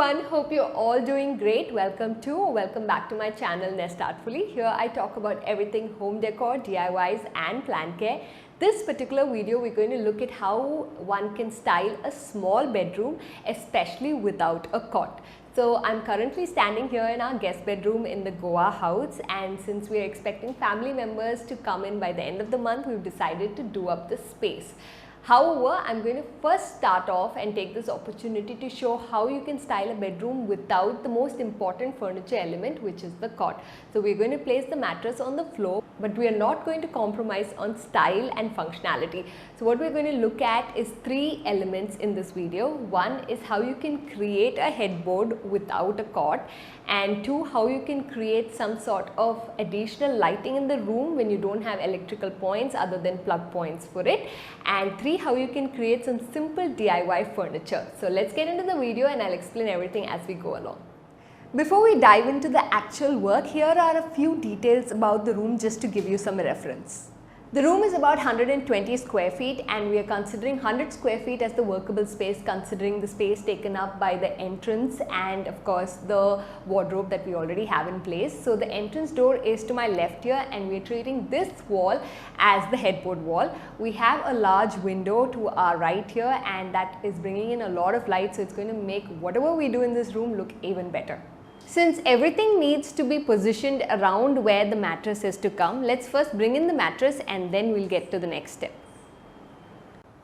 everyone, hope you're all doing great. Welcome back to my channel NestArtfully. Here I talk about everything home decor, DIYs and plant care. This particular video we're going to look at how one can style a small bedroom, especially without a cot. So I'm currently standing here in our guest bedroom in the Goa house, and since we are expecting family members to come in by the end of the month, we've decided to do up the space. However, I'm going to first start off and take this opportunity to show how you can style a bedroom without the most important furniture element, which is the cot. So we're going to place the mattress on the floor, but we are not going to compromise on style and functionality. So what we're going to look at is three elements in this video. One is how you can create a headboard without a cot, and two, how you can create some sort of additional lighting in the room when you don't have electrical points other than plug points for it, and three, how you can create some simple DIY furniture. So let's get into the video and I'll explain everything as we go along. Before we dive into the actual work, here are a few details about the room just to give you some reference. The room is about 120 square feet, and we are considering 100 square feet as the workable space, considering the space taken up by the entrance and of course the wardrobe that we already have in place. So the entrance door is to my left here, and we are treating this wall as the headboard wall. We have a large window to our right here, and that is bringing in a lot of light, so it's going to make whatever we do in this room look even better. Since everything needs to be positioned around where the mattress is to come, let's first bring in the mattress and then we'll get to the next step.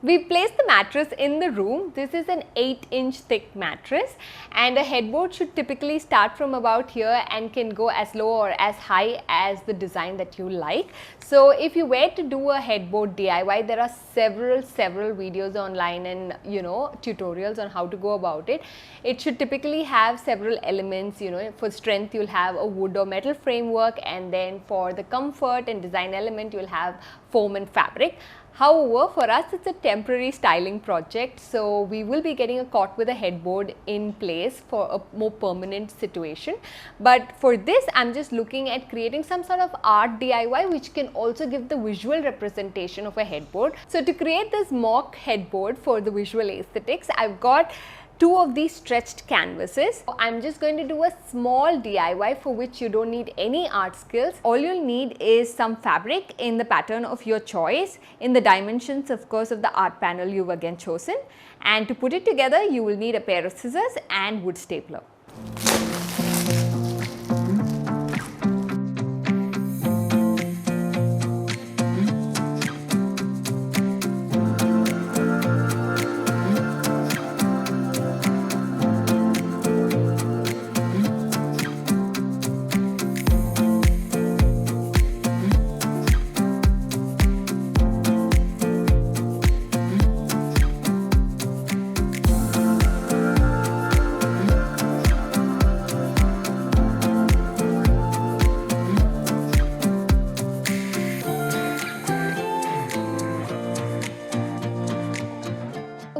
We placed the mattress in the room. This is an 8-inch thick mattress, and a headboard should typically start from about here and can go as low or as high as the design that you like. So if you were to do a headboard DIY, there are several videos online and tutorials on how to go about it. It should typically have several elements. For strength you'll have a wood or metal framework, and then for the comfort and design element you'll have foam and fabric. However, for us it's a temporary styling project, so we will be getting a cot with a headboard in place for a more permanent situation. But for this, I'm just looking at creating some sort of art DIY which can also give the visual representation of a headboard. So to create this mock headboard for the visual aesthetics, I've got two of these stretched canvases. I'm just going to do a small DIY for which you don't need any art skills. All you'll need is some fabric in the pattern of your choice, in the dimensions of course of the art panel you've again chosen, and to put it together you will need a pair of scissors and wood stapler.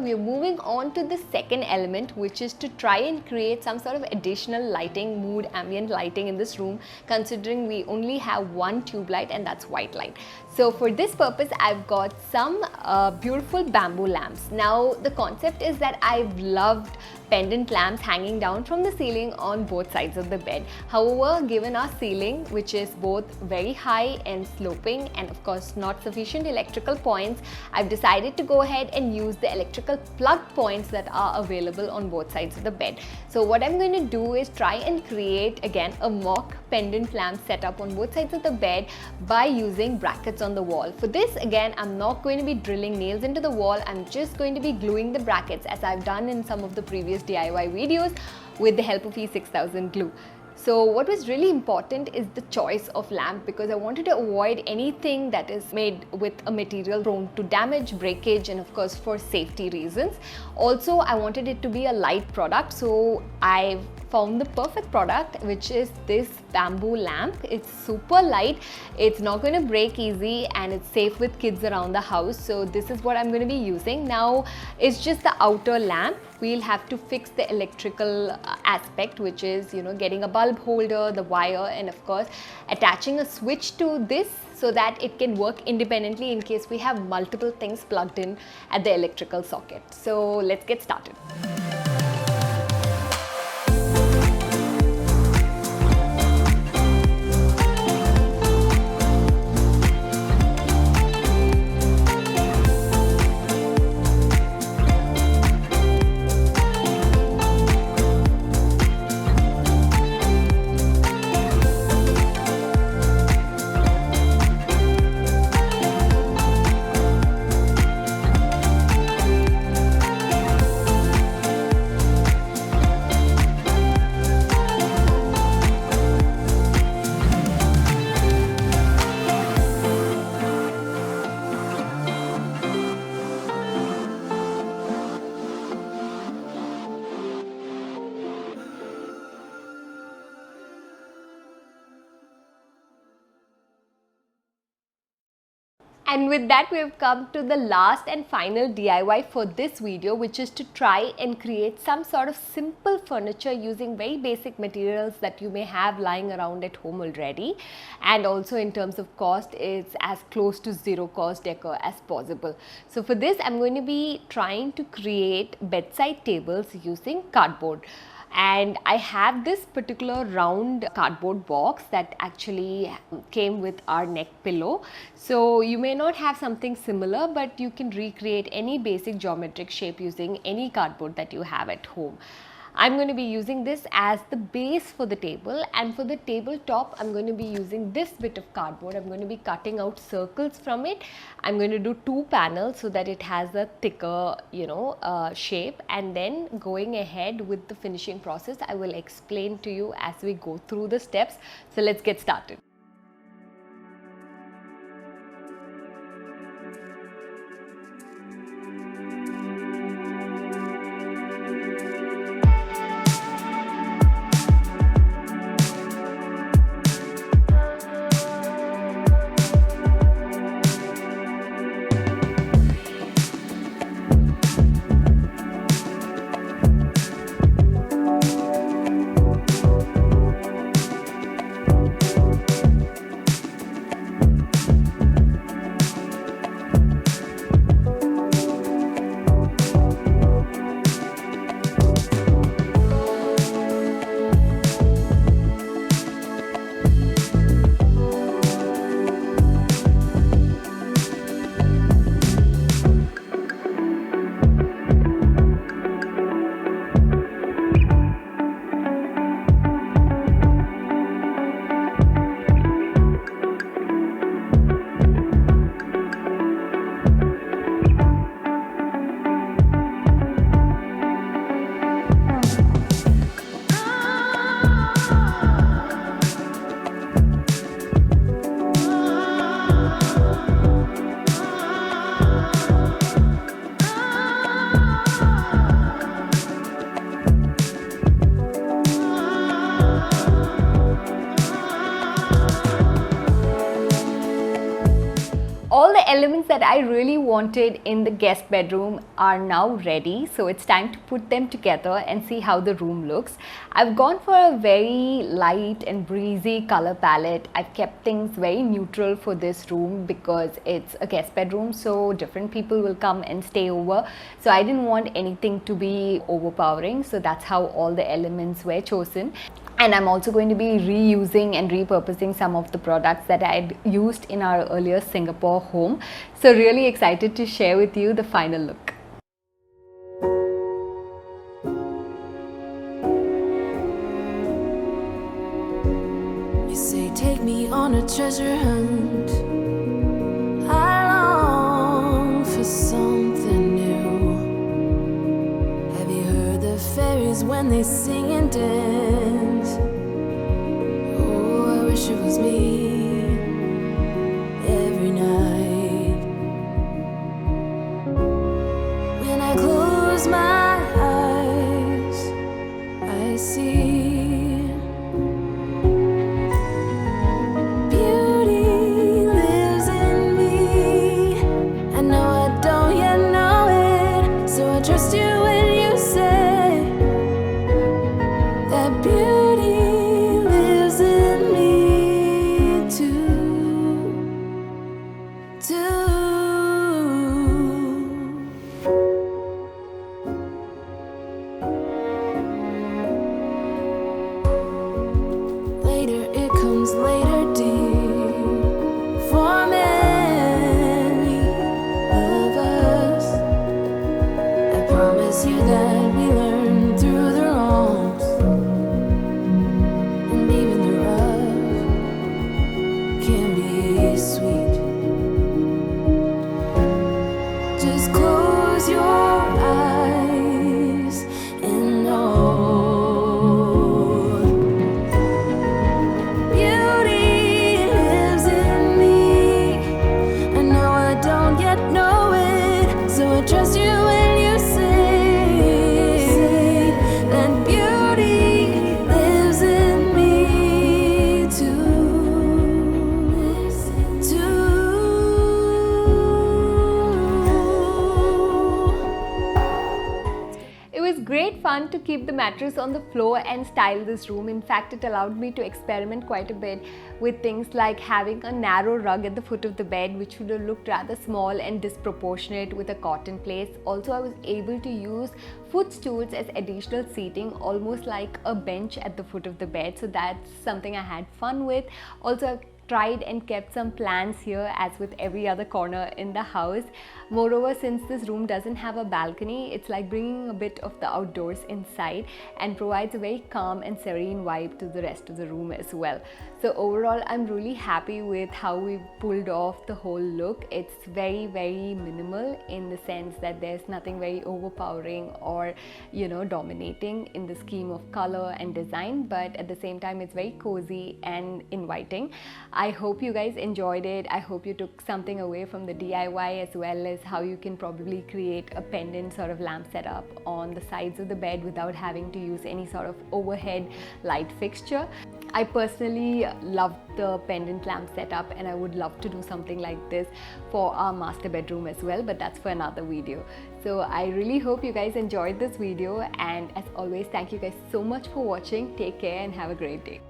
We are moving on to the second element, which is to try and create some sort of additional lighting, mood, ambient lighting in this room, considering we only have one tube light, and that's white light. So for this purpose, I've got some beautiful bamboo lamps. Now the concept is that I've loved pendant lamps hanging down from the ceiling on both sides of the bed. However, given our ceiling, which is both very high and sloping and of course not sufficient electrical points, I've decided to go ahead and use the electrical plug points that are available on both sides of the bed. So what I'm going to do is try and create again a mock pendant lamp setup on both sides of the bed by using brackets on the wall. For this, again, I'm not going to be drilling nails into the wall. I'm just going to be gluing the brackets as I've done in some of the previous DIY videos with the help of E6000 glue. So what was really important is the choice of lamp, because I wanted to avoid anything that is made with a material prone to damage, breakage, and of course for safety reasons. Also, I wanted it to be a light product, so I've found the perfect product, which is this bamboo lamp. It's super light, it's not going to break easy, and it's safe with kids around the house. So this is what I'm going to be using. Now it's just the outer lamp. We'll have to fix the electrical aspect, which is getting a bulb holder, the wire, and of course attaching a switch to this so that it can work independently in case we have multiple things plugged in at the electrical socket. So let's get started. And with that, we have come to the last and final DIY for this video, which is to try and create some sort of simple furniture using very basic materials that you may have lying around at home already. And also in terms of cost, it's as close to zero cost decor as possible. So for this, I'm going to be trying to create bedside tables using cardboard. And I have this particular round cardboard box that actually came with our neck pillow. So you may not have something similar, but you can recreate any basic geometric shape using any cardboard that you have at home. I'm going to be using this as the base for the table, and for the tabletop I'm going to be using this bit of cardboard. I'm going to be cutting out circles from it. I'm going to do 2 panels so that it has a thicker shape, and then going ahead with the finishing process I will explain to you as we go through the steps. So let's get started. All the elements that I really wanted in the guest bedroom are now ready, so it's time to put them together and see how the room looks. I've gone for a very light and breezy color palette. I've kept things very neutral for this room because it's a guest bedroom, so different people will come and stay over. So I didn't want anything to be overpowering, so that's how all the elements were chosen. And I'm also going to be reusing and repurposing some of the products that I'd used in our earlier Singapore home. So really excited to share with you the final look. You say take me on a treasure hunt. I long for something new. Have you heard the fairies when they sing and dance? Oh, I wish it was me every night. When I close my eyes, I see beauty lives in me. I know I don't yet know it, so I trust you when you say that beauty lives in me too. Later it comes later, dear. For many of us, I promise you that we learn through the wrongs, and even the rough can be sweet. fun to keep the mattress on the floor and style this room. In fact, it allowed me to experiment quite a bit with things like having a narrow rug at the foot of the bed, which would have looked rather small and disproportionate with a cot in place. Also, I was able to use footstools as additional seating, almost like a bench at the foot of the bed. So that's something I had fun with. Also, I've tried and kept some plants here, as with every other corner in the house. Moreover, since this room doesn't have a balcony, it's like bringing a bit of the outdoors inside and provides a very calm and serene vibe to the rest of the room as well. So overall, I'm really happy with how we pulled off the whole look. It's very, very minimal in the sense that there's nothing very overpowering or, dominating in the scheme of color and design, but at the same time, it's very cozy and inviting. I hope you guys enjoyed it. I hope you took something away from the DIY, as well as how you can probably create a pendant sort of lamp setup on the sides of the bed without having to use any sort of overhead light fixture. I personally loved the pendant lamp setup, and I would love to do something like this for our master bedroom as well, but that's for another video. So I really hope you guys enjoyed this video, and as always, thank you guys so much for watching. Take care and have a great day.